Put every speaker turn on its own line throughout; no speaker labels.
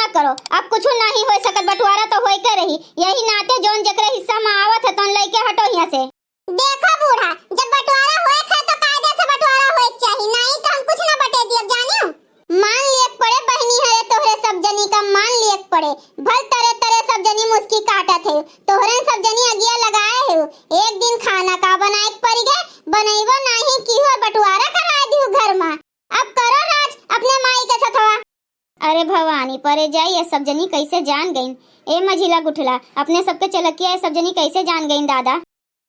न करो, अब कुछ नहीं हो सकत, बंटवारा तो होई के रही। यही नाते जोन जकरे हिस्सा में आवत है तोन लेके हटो यहाँ से।
देखो बूढ़ा, जब बंटवारा होए है तो कायदे से बंटवारा होए चाहिए, नहीं तो हम कुछ ना बटे दियो जानियो। मान लिए पड़े बहनी है तोहरे सब जनी का, मान लिए पड़े भल तरह तरह सब जनी मुस्की काटत है, तोहरे सब जनी अगिया लगाए है। एक दिन खाना का बनाए पड़ गए, बनैबो नहीं की हो बंटवारा करा दियो घर में। अब करो राज अपने माई के सथवा।
अरे भवानी परे जाई, ये सब जनी कैसे जान गईन? ए मझिला गुठला, अपने सबके चलकिया सब जनी कैसे जान गईन दादा?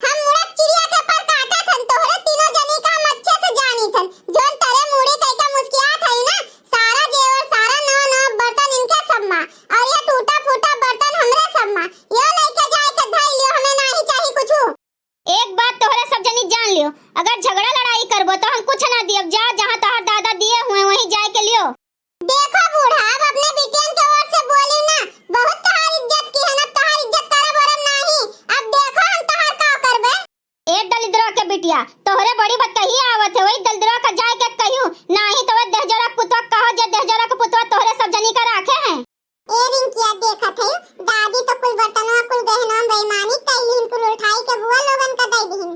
हम मुड़क चिड़िया के पर काटा थन, तोहरे तीनों जनी का हम अच्छे से जानी थन। जोन तरे मुड़ी कई का मुस्कियात है ना, सारा जेवर सारा नौ नौ बर्तन इनके सब मां, और ये टूटा फूटा बर्तन हमरे सब मां। यो लेके जाए के धई लियो, हमें नहीं चाहिए कुछ।
एक बात तोहरे सब जनी जान लियो, अगर झगड़ा लड़ाई करबो तो हम कुछ ना दियब। जा जहां तोहर दादा दिए हुए वहीं जाए के लियो।
देखो बूढ़ा, अब अपने बिटियन के ओर से बोली ना, बहुत तहार इज्जत की है ना, तहार इज्जत करब बरम नहीं। अब देखो हम तहार का करबे।
ए दलिद्रा के बिटिया, तोहरे बड़ी बात कही आवत है, वही दलिद्रा का जाए के कहियो नहीं तो दहजरा पुतवा कहो, जे दहजरा के पुतवा तोहरे सब जनी का राखे हैं।
ए रिंकिया देखत है, दादी तो कुल बर्तनवा कुल गहना बेईमानी कइलिन, कुल उठाई के बुआ लोगन का दई दीन।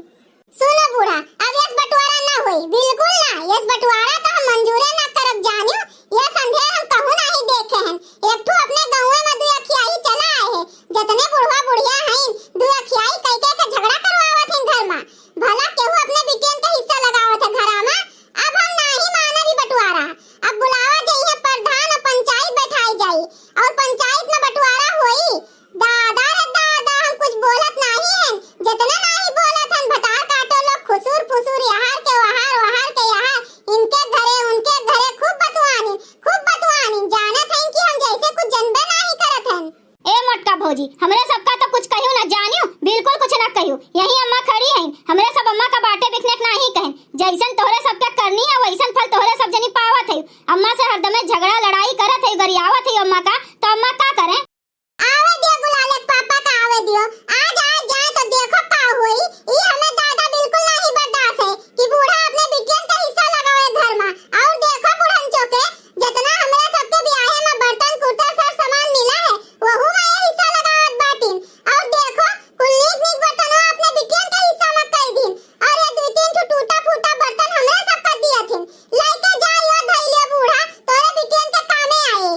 सुनो बूढ़ा, अब यस बंटवारा ना होई, बिल्कुल ना। यस बंटवारा तो हम मंजूरे ना करब जानियो। ये संदेह हम कहूं नहीं देखे हैं। एक ठो अपने गांव में दुया खियाई चला आए है, जतने बुढ़वा बुढ़िया हैं दुया खियाई कई के झगड़ा करवावत हैं घर में। भला केहू अपने बिटियन के हिस्सा लगावत है घरा में। अब हम नहीं मानबी बंटवारा। अब बुलावा जइए प्रधान और पंचायत बैठाई जाई, और पंचायत में बंटवारा होई। दादा रे दादा, हम कुछ बोलत नहीं हैं, जितना नहीं बोलत हैं भटार काटो लोग खुसूर फुसूर यहार के वहार के यहार, इनके घरे उनके घरे खूब बतवानी जानत हैं कि हम जैसे कुछ जनबे नहीं करत हैं।
ए मोटका भौजी, हमरे सबका तो कुछ कहियो ना जानियो, बिल्कुल कुछ ना कहियो। यही अम्मा खड़ी हैं, हमरे सब अम्मा का बाटे बिकने नहीं कहें। जैसन तोहरे सबके करनी है वैसन फल तोहरे सब जनी पावत है। अम्मा से हरदम झगड़ा लड़ाई करत है, गरियावत है अम्मा का, तो अम्मा का करें?
आवे दियो गुलाले पापा का, आवे दियो। आज जाए तो देखो का होई। ई हमें दादा बिल्कुल नहीं बर्दाश्त है कि बूढ़ा अपने बिटियन का हिस्सा लगावे घर में। और देखो बुढ़न चोके, जितना हमरे सबके ब्याहे में बर्तन कुर्ता सब सामान मिला है, वहु में ये हिस्सा लगावत बाटिन। और देखो कुल नीक बर्तनवा अपने बिटियन का हिस्सा में कई दिन, और ये दो तीन ठो टूटा फूटा बर्तन हमरे सबका दिया थिन। लेके जाइयो धई लियो बूढ़ा, तोरे बिटियन के कामे आए।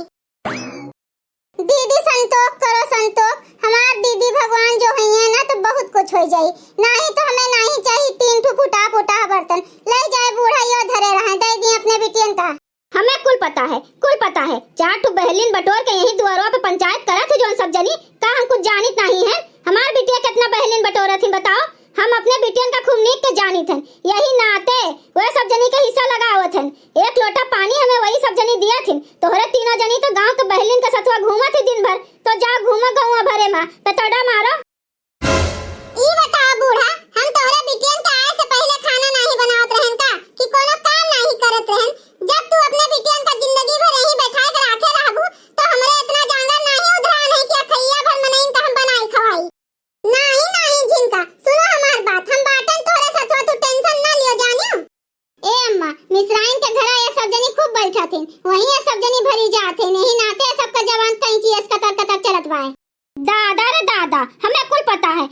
दीदी संतोष करो संतोष, हमार दीदी भगवान जो है ना तो बहुत कुछ हो जाई। नहीं तो हमें नहीं चाहिए तीन ठो फूटा बर्तन। ले जाए बूढ़ा यो धरे रहे, दे दी अपने बिटियन का।
हमें कुल पता है, 4 ठो बहलिन बटोर के यही दुआरवा पे पंचायत करत है जोन सब जनी, का हम कुछ जानित नहीं है? हमार बिटिया कितना बहलिन बटोरत थी बताओ? हम अपने बिटियन का खूब नीक के जानित हैं, यही नाते वह सब जनी के हिस्सा लगावत हैं। एक लोटा पानी हमें वही सब जनी दिया थी, तोहरे तीनों जनी तो गांव के बहलिन के सथवा घूमत थी दिन भर, तो जा घूमो गांव भरे में पतड़ा मारो।
ई बताओ बूढ़ा, हम तोहरे बिटियन के आए से पहले खाना नहीं बनावत रहन का कि कोनो काम नहीं करत रहन? जब तू अपने बिटियन का जिंदगी भर यहीं बैठाए के राखे रहबू तो हमरे इतना जांगर नहीं उधरान है कि अखैया भर मनईन का हम बनाई खवाई। नहीं झिनका, सुनो हमार बात, हम बाटन तोहरे सथवा, तू टेंशन ना लियो जानियो।
ए अम्मा, मिसराइन के घरा ये सब जनी खूब बैठा थी, वहीं ये सब जनी भरी जाते, नहीं नाते सबका जवान कहीं चीज कतर चलत बाए। दादा रे दादा, हमें कुल पता है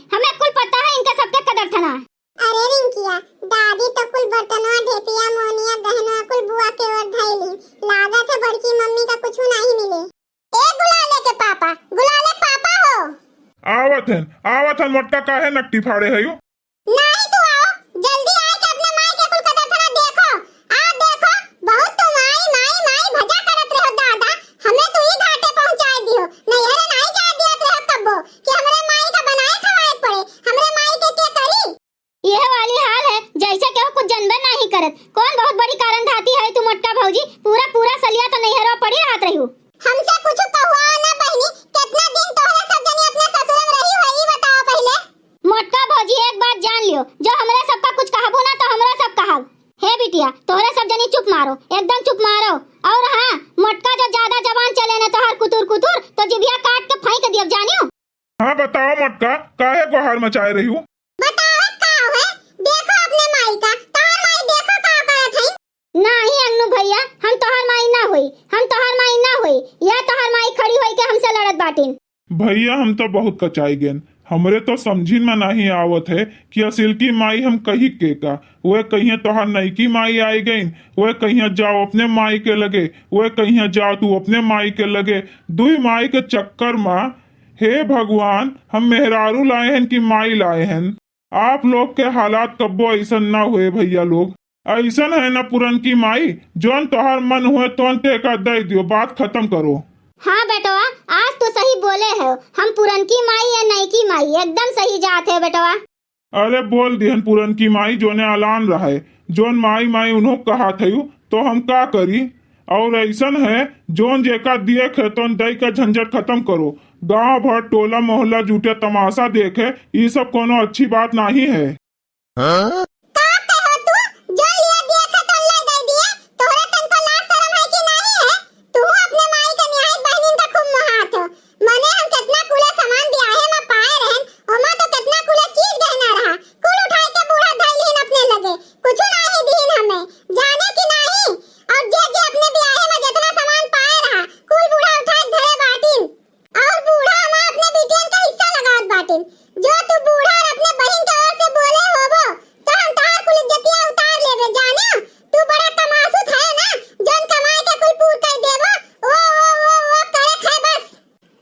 इनके सबके कदर थना।
अरे रिंकिया, दादी तो कुल बर्तनवा ढेपिया मोनिया गहना कुल बुआ के ओर धइली, लागत है बड़की मम्मी का कुछ नहीं मिले। ए गुलाले पापा हो।
आवत हन मोटका काहे नकटी फाड़े हयो?
नहीं तू आओ, जल्दी आए के अपने माई के कुल कदर थना देखो। आ देखो, बहुत तुम माई भजा करत रहो दादा, हमें तू ही घाटे पहुंचाए दियो। नहीं हरे नहीं जा दियत रहो कब्बो कि हमरे माई का बनाए खवाए पड़े, हमरे माई के करी।
यह वाली हाल है जैसे केहू कुछ जनबे नहीं करत। कौन बहुत बड़ी कारण धाती है तू मोटका भौजी, पूरा सलिया तो नहीं हरवा पड़ी रात रही हूँ।
हमसे कुछ कहुआ ना बहनी, कितना दिन तोहरे सब जनी अपने ससुर में रही हो, ई बताओ पहले।
मोटका भौजी एक बात जान लियो, जो हमरे सबका कुछ कहबो ना तो हमरा सब कहब। हे बिटिया, तोहरे सब जनी चुप मारो, एकदम चुप मारो। और हाँ, मोटका जो ज्यादा जवान चले ना तोहर कुतुर तो जिभिया काट के फेंक दियब जानियो।
हाँ बताओ मोटका, काहे गुहार मचाए रही हूँ?
बताओ का है, देखो अपने माई का, तोहर माई देखो का करत है।
नहीं अन्नू भैया, हम तोहर माई ना होई, या तोहर माई
भैया हम तो बहुत कचाई गेन, हमरे तो समझी में नहीं आवत है कि असिल की माई हम कही के का। वह कहीं तोहार नईकी माई आई गई, वह कहीं जाओ अपने माई के लगे, वह कहीं जाओ तू अपने माई के लगे। दुई माई के चक्कर में हे भगवान हम मेहरारू लाए हैं कि माई लाए हैं। आप लोग के हालात कब्बो ऐसा ना हुए भैया लोग, ऐसा है ना पुरन की माई, जोन तोहार मन हुए तो टेका दे दियो, बात खत्म करो।
हाँ बेटवा, आज तो सही बोले हो, हम पुरनकी माई या नईकी माई एकदम सही जात है बेटवा।
अरे बोल दिहन पुरन की माई जोने ऐलान रहे, जोन माई माई उन्हों कहा थयू तो हम का करी। और ऐसा है जोन जेका दिए खेतों दई का झंझट खत्म करो। गांव भर टोला मोहल्ला जुटे तमाशा देखे, ये सब कोनो अच्छी बात नहीं है।
का कहो तू जो लिया दिया खतन लाई दे दिए, तोहरे तनको लाज शरम है कि नहीं है? तू अपने माई के न्याय बहनिन का खूब महात हो। मने हम कितना कुले सामान ब्याहे में पाए रहन, ओमा तो कितना कुले चीज गहना रहा, कुल उठाई के बूढ़ा धइलिन अपने लगे, कुछ नहीं दीन हमें जाने की नहीं। और जे जे अपने ब्याहे में जितना सामान पाए रहा, कुल बूढ़ा उठाए धरे बाटिन, और बूढ़ा हम अपने बिटियन का हिस्सा लगावत बाटिन। जो तू बूढ़ा और अपने बहन के ओर से बोले होबो तो हम तार कुल इज्जतिया उतार लेबे जाने। तू बड़ा तमासुत है ना, जन कमाई के कुल पूर कर देबो, वो करे खाए बस।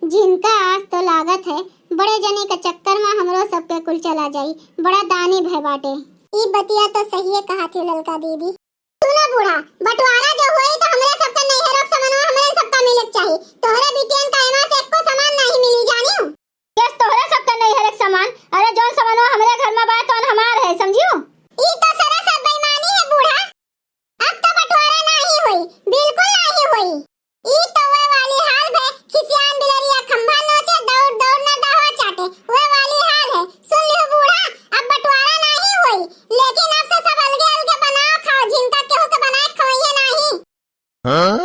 जिनका आज तो लागत है बड़े जने के चक्कर में हमरो सबके कुल चला जाई, बड़ा दानी भय बाटे।
ई बतिया तो सही कहा थी ललका दीदी। सुनो बूढ़ा, बंटवारा जो होई तो हमरे सबका नैहरक सामानवा हमरे सबका मिलक चाहिए, तोहरे बिटियन का एमा से एको सामान नहीं मिली जानियो।
यस तोहरे सबका नहीं हर एक सामान, अरे जौन सामानवा हमरे घर में बा तौन हमार है, समझियो।
ई तो सरासर बेईमानी है बूढ़ा। अब तो बंटवारा नहीं हुई, बिल्कुल नहीं हुई। ई तो वे वाली हाल है, खिसियान बिलरिया खंभा नोचे दौड़ दौड़ ना दावा चाटे, वे वाली हाल है। सुन लियो बूढ़ा, अब बंटवारा नहीं हुई, लेकिन अब से सब अलगे अलगे बनाओ खाओ, जिनका केहू के बनाए खवाइए नहीं।